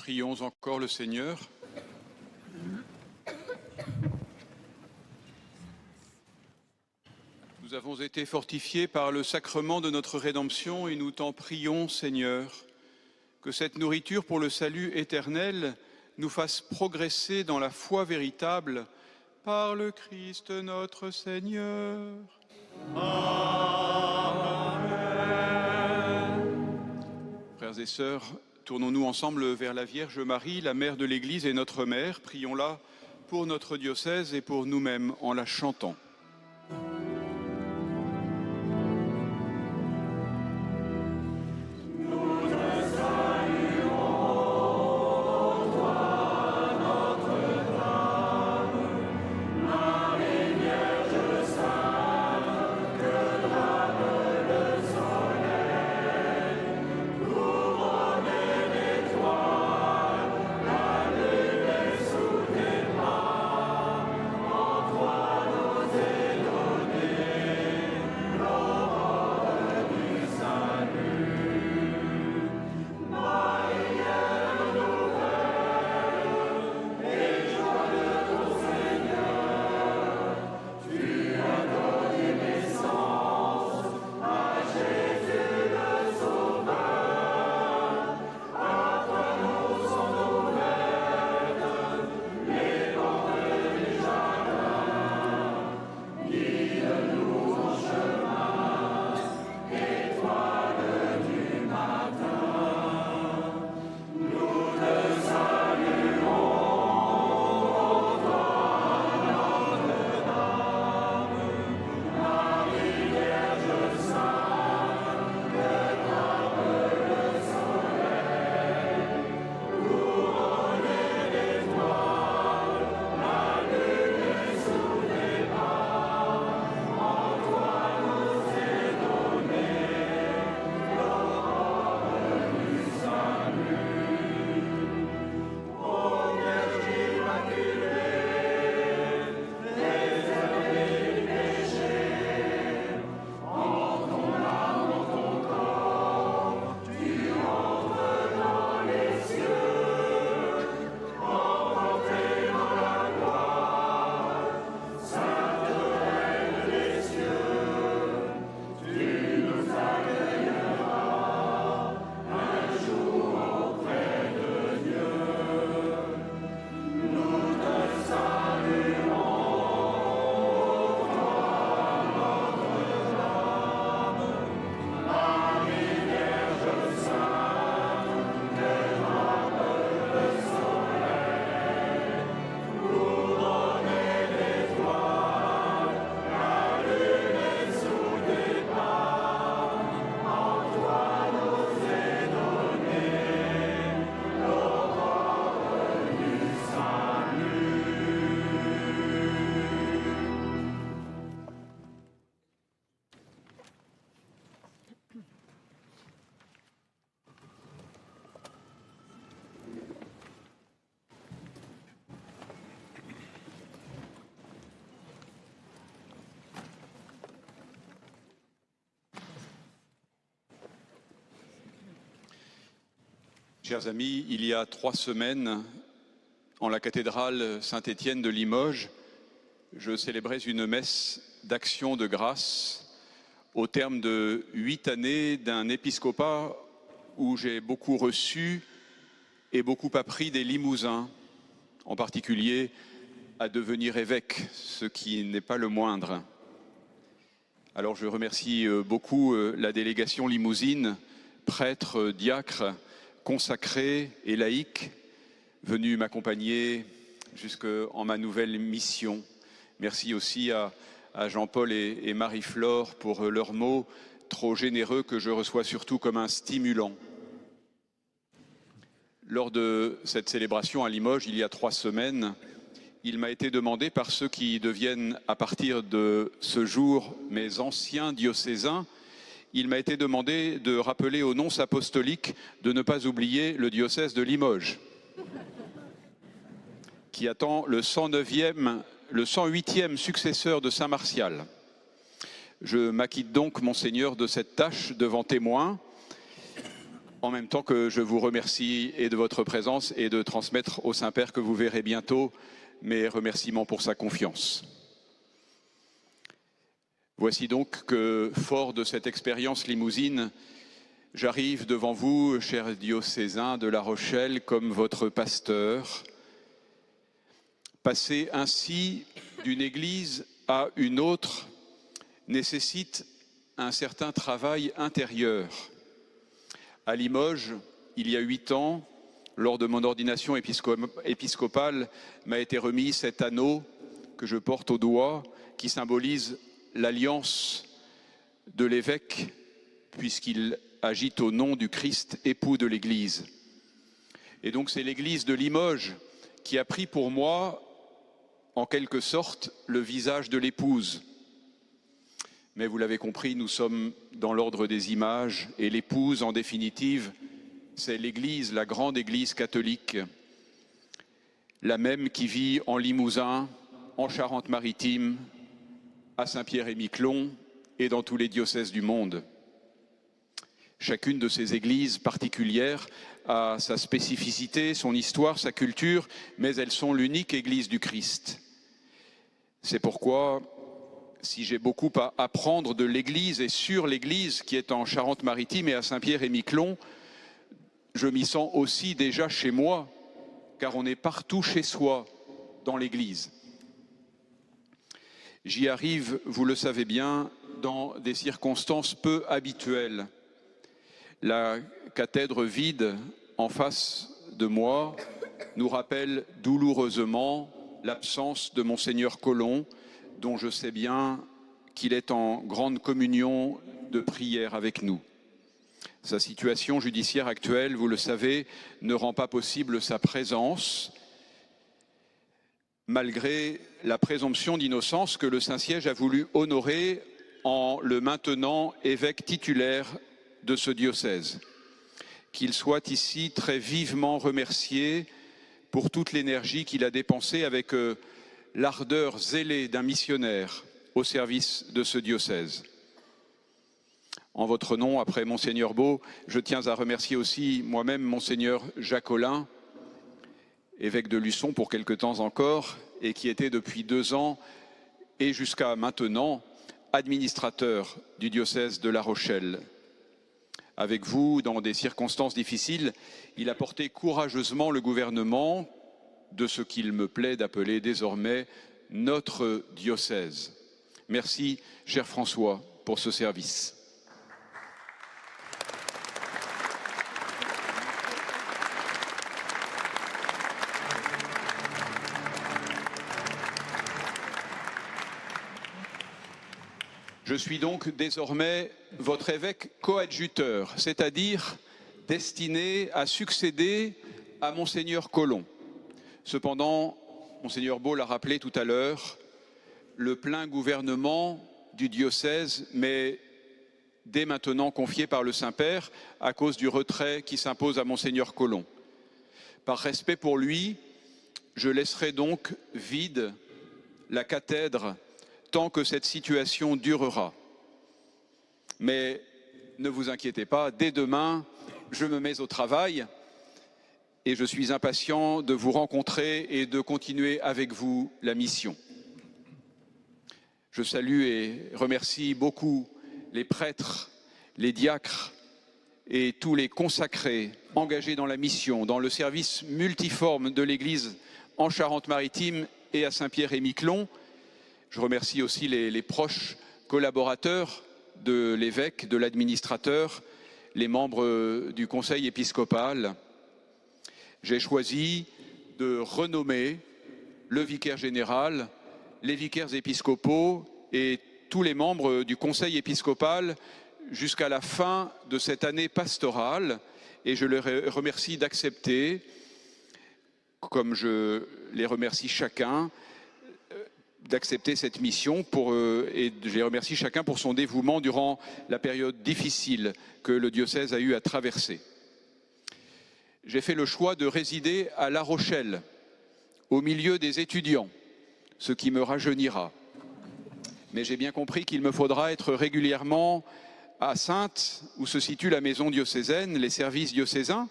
Prions encore le Seigneur. Nous avons été fortifiés par le sacrement de notre rédemption et nous t'en prions, Seigneur, que cette nourriture pour le salut éternel nous fasse progresser dans la foi véritable par le Christ notre Seigneur. Amen. Frères et sœurs, tournons-nous ensemble vers la Vierge Marie, la mère de l'Église et notre mère. Prions-la pour notre diocèse et pour nous-mêmes en la chantant. Chers amis, il y a 3 semaines, en la cathédrale Saint-Étienne de Limoges, je célébrais une messe d'action de grâce au terme de 8 années d'un épiscopat où j'ai beaucoup reçu et beaucoup appris des Limousins, en particulier à devenir évêque, ce qui n'est pas le moindre. Alors je remercie beaucoup la délégation limousine, prêtres, diacres, consacrés et laïcs, venus m'accompagner jusqu'en ma nouvelle mission. Merci aussi à Jean-Paul et Marie-Flore pour leurs mots trop généreux que je reçois surtout comme un stimulant. Lors de cette célébration à Limoges, il y a 3 semaines, il m'a été demandé par ceux qui deviennent à partir de ce jour mes anciens diocésains, il m'a été demandé de rappeler aux nonces apostoliques de ne pas oublier le diocèse de Limoges, qui attend le 108e successeur de Saint Martial. Je m'acquitte donc, Monseigneur, de cette tâche devant témoins en même temps que je vous remercie et de votre présence et de transmettre au Saint-Père que vous verrez bientôt mes remerciements pour sa confiance. Voici donc que, fort de cette expérience limousine, j'arrive devant vous, chers diocésains de La Rochelle, comme votre pasteur. Passer ainsi d'une église à une autre nécessite un certain travail intérieur. À Limoges, il y a 8 ans, lors de mon ordination épiscopale, m'a été remis cet anneau que je porte au doigt, qui symbolise l'alliance de l'évêque, puisqu'il agit au nom du Christ, époux de l'Église. Et donc c'est l'Église de Limoges qui a pris pour moi, en quelque sorte, le visage de l'épouse. Mais vous l'avez compris, nous sommes dans l'ordre des images, et l'épouse, en définitive, c'est l'Église, la grande Église catholique, la même qui vit en Limousin, en Charente-Maritime, à Saint-Pierre-et-Miquelon et dans tous les diocèses du monde. Chacune de ces églises particulières a sa spécificité, son histoire, sa culture, mais elles sont l'unique Église du Christ. C'est pourquoi, si j'ai beaucoup à apprendre de l'Église et sur l'Église qui est en Charente-Maritime et à Saint-Pierre-et-Miquelon, je m'y sens aussi déjà chez moi, car on est partout chez soi dans l'Église. J'y arrive, vous le savez bien, dans des circonstances peu habituelles. La cathèdre vide en face de moi nous rappelle douloureusement l'absence de Monseigneur Collomb, dont je sais bien qu'il est en grande communion de prière avec nous. Sa situation judiciaire actuelle, vous le savez, ne rend pas possible sa présence, malgré la présomption d'innocence que le Saint-Siège a voulu honorer en le maintenant évêque titulaire de ce diocèse. Qu'il soit ici très vivement remercié pour toute l'énergie qu'il a dépensée avec l'ardeur zélée d'un missionnaire au service de ce diocèse. En votre nom, après Monseigneur Beau, je tiens à remercier aussi moi-même Monseigneur Jacques Collin, évêque de Luçon pour quelque temps encore, et qui était depuis 2 ans et jusqu'à maintenant administrateur du diocèse de La Rochelle. Avec vous, dans des circonstances difficiles, il a porté courageusement le gouvernement de ce qu'il me plaît d'appeler désormais notre diocèse. Merci, cher François, pour ce service. Je suis donc désormais votre évêque coadjuteur, c'est-à-dire destiné à succéder à Monseigneur Collomb. Cependant, Monseigneur Beau l'a rappelé tout à l'heure, le plein gouvernement du diocèse m'est dès maintenant confié par le Saint-Père à cause du retrait qui s'impose à Monseigneur Collomb. Par respect pour lui, je laisserai donc vide la cathèdre tant que cette situation durera. Mais ne vous inquiétez pas, dès demain, je me mets au travail et je suis impatient de vous rencontrer et de continuer avec vous la mission. Je salue et remercie beaucoup les prêtres, les diacres et tous les consacrés engagés dans la mission, dans le service multiforme de l'Église en Charente-Maritime et à Saint-Pierre-et-Miquelon. Je remercie aussi les proches collaborateurs de l'évêque, de l'administrateur, les membres du conseil épiscopal. J'ai choisi de renommer le vicaire général, les vicaires épiscopaux et tous les membres du conseil épiscopal jusqu'à la fin de cette année pastorale. Et je les remercie d'accepter, comme je les remercie chacun, d'accepter cette mission et je les remercie chacun pour son dévouement durant la période difficile que le diocèse a eu à traverser. J'ai fait le choix de résider à La Rochelle, au milieu des étudiants, ce qui me rajeunira. Mais j'ai bien compris qu'il me faudra être régulièrement à Saintes, où se situe la maison diocésaine, les services diocésains.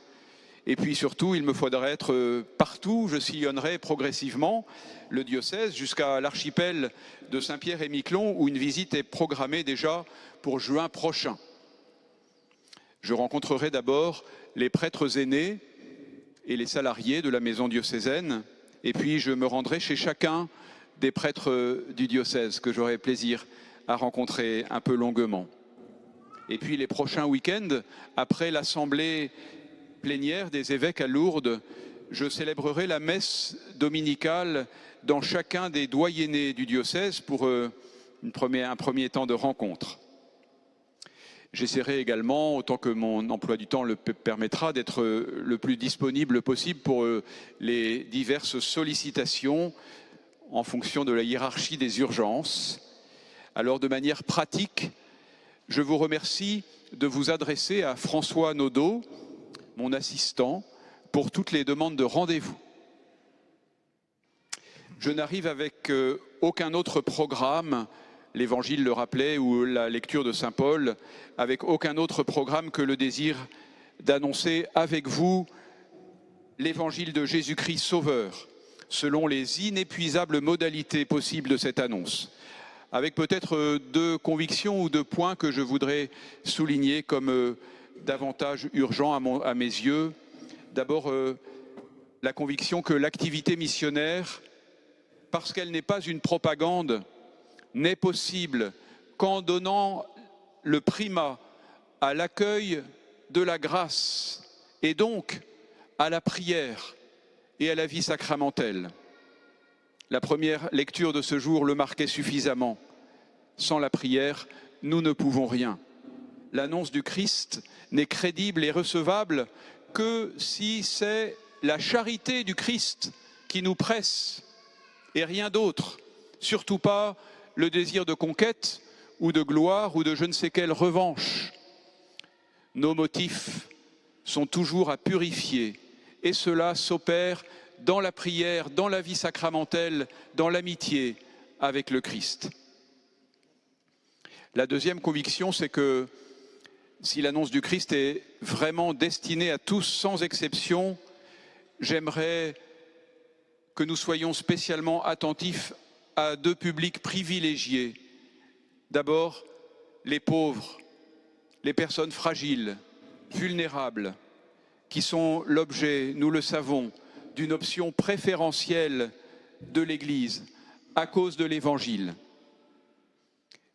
Et puis surtout, il me faudrait être partout, je sillonnerai progressivement le diocèse jusqu'à l'archipel de Saint-Pierre-et-Miquelon, où une visite est programmée déjà pour juin prochain. Je rencontrerai d'abord les prêtres aînés et les salariés de la maison diocésaine, et puis je me rendrai chez chacun des prêtres du diocèse que j'aurai plaisir à rencontrer un peu longuement. Et puis les prochains week-ends, après l'assemblée plénière des évêques à Lourdes, je célébrerai la messe dominicale dans chacun des doyennés du diocèse pour un premier temps de rencontre. J'essaierai également, autant que mon emploi du temps le permettra, d'être le plus disponible possible pour les diverses sollicitations en fonction de la hiérarchie des urgences. Alors, de manière pratique, je vous remercie de vous adresser à François Naudot, mon assistant, pour toutes les demandes de rendez-vous. Je n'arrive avec aucun autre programme, l'Évangile le rappelait, ou la lecture de Saint Paul, avec aucun autre programme que le désir d'annoncer avec vous l'Évangile de Jésus-Christ Sauveur, selon les inépuisables modalités possibles de cette annonce, avec peut-être deux convictions ou deux points que je voudrais souligner comme davantage urgents à mes yeux. D'abord, la conviction que l'activité missionnaire, parce qu'elle n'est pas une propagande, n'est possible qu'en donnant le primat à l'accueil de la grâce et donc à la prière et à la vie sacramentelle. La première lecture de ce jour le marquait suffisamment. Sans la prière, nous ne pouvons rien. L'annonce du Christ n'est crédible et recevable que si c'est la charité du Christ qui nous presse et rien d'autre, surtout pas le désir de conquête ou de gloire ou de je ne sais quelle revanche. Nos motifs sont toujours à purifier et cela s'opère dans la prière, dans la vie sacramentelle, dans l'amitié avec le Christ. La deuxième conviction, c'est que si l'annonce du Christ est vraiment destinée à tous sans exception, j'aimerais que nous soyons spécialement attentifs à deux publics privilégiés. D'abord, les pauvres, les personnes fragiles, vulnérables, qui sont l'objet, nous le savons, d'une option préférentielle de l'Église à cause de l'Évangile.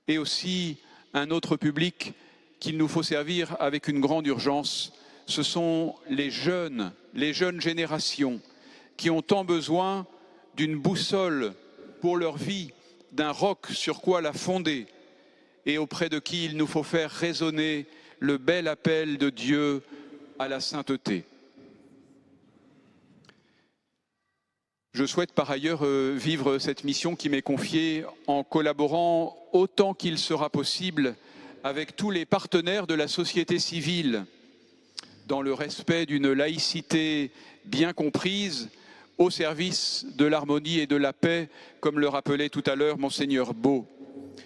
Et aussi un autre public qu'il nous faut servir avec une grande urgence, ce sont les jeunes générations qui ont tant besoin d'une boussole pour leur vie, d'un roc sur quoi la fonder et auprès de qui il nous faut faire résonner le bel appel de Dieu à la sainteté. Je souhaite par ailleurs vivre cette mission qui m'est confiée en collaborant autant qu'il sera possible avec tous les partenaires de la société civile, dans le respect d'une laïcité bien comprise, au service de l'harmonie et de la paix, comme le rappelait tout à l'heure Monseigneur Beau.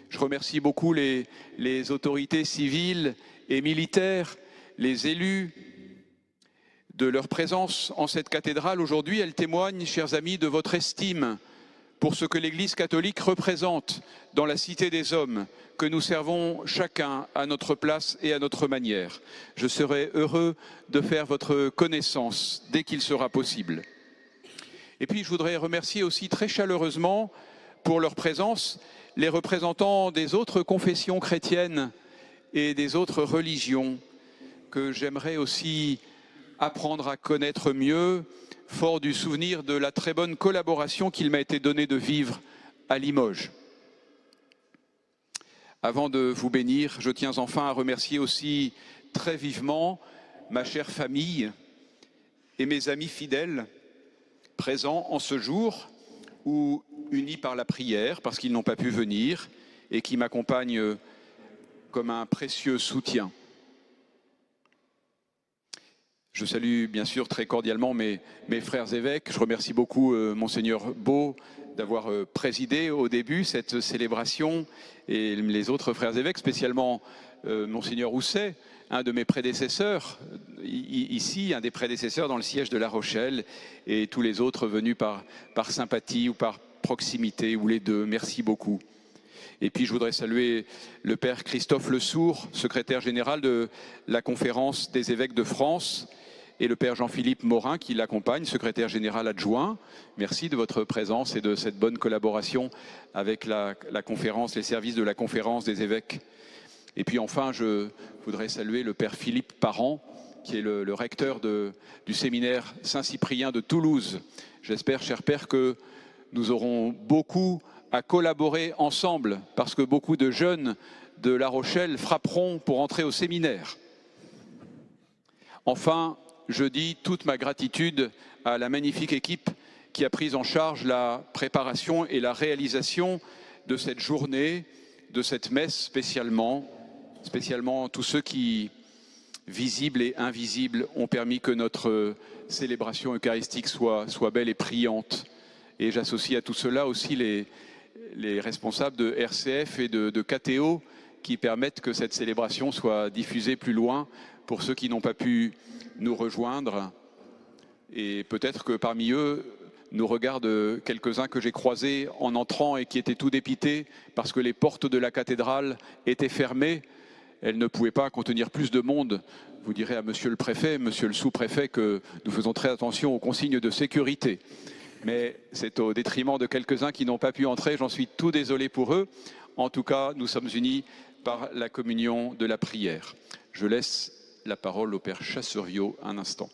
Je remercie beaucoup les autorités civiles et militaires, les élus, de leur présence en cette cathédrale aujourd'hui. Elle témoigne, chers amis, de votre estime pour ce que l'Église catholique représente dans la cité des hommes, que nous servons chacun à notre place et à notre manière. Je serai heureux de faire votre connaissance dès qu'il sera possible. Et puis je voudrais remercier aussi très chaleureusement pour leur présence les représentants des autres confessions chrétiennes et des autres religions que j'aimerais aussi apprendre à connaître mieux, fort du souvenir de la très bonne collaboration qu'il m'a été donné de vivre à Limoges. Avant de vous bénir, je tiens enfin à remercier aussi très vivement ma chère famille et mes amis fidèles présents en ce jour ou unis par la prière parce qu'ils n'ont pas pu venir et qui m'accompagnent comme un précieux soutien. Je salue bien sûr très cordialement mes frères évêques. Je remercie beaucoup Monseigneur Beau d'avoir présidé au début cette célébration et les autres frères évêques, spécialement Monseigneur Housset, un de mes prédécesseurs, ici, un des prédécesseurs dans le siège de La Rochelle, et tous les autres venus par sympathie ou par proximité, ou les deux. Merci beaucoup. Et puis je voudrais saluer le Père Christophe Lesourd, secrétaire général de la Conférence des évêques de France, et le Père Jean-Philippe Morin qui l'accompagne, secrétaire général adjoint. Merci de votre présence et de cette bonne collaboration avec la conférence, les services de la Conférence des évêques. Et puis enfin, je voudrais saluer le Père Philippe Parent, qui est le recteur du séminaire Saint-Cyprien de Toulouse. J'espère, cher Père, que nous aurons beaucoup à collaborer ensemble, parce que beaucoup de jeunes de La Rochelle frapperont pour entrer au séminaire. Enfin, je dis toute ma gratitude à la magnifique équipe qui a pris en charge la préparation et la réalisation de cette journée, de cette messe spécialement tous ceux qui, visibles et invisibles, ont permis que notre célébration eucharistique soit belle et priante. Et j'associe à tout cela aussi les responsables de RCF et de KTO qui permettent que cette célébration soit diffusée plus loin pour ceux qui n'ont pas pu nous rejoindre. Et peut-être que parmi eux, nous regardent quelques-uns que j'ai croisés en entrant et qui étaient tout dépités parce que les portes de la cathédrale étaient fermées. Elles ne pouvaient pas contenir plus de monde. Vous direz à monsieur le préfet, monsieur le sous-préfet que nous faisons très attention aux consignes de sécurité. Mais c'est au détriment de quelques-uns qui n'ont pas pu entrer. J'en suis tout désolé pour eux. En tout cas, nous sommes unis par la communion de la prière. Je laisse la parole au Père Chasseriot un instant.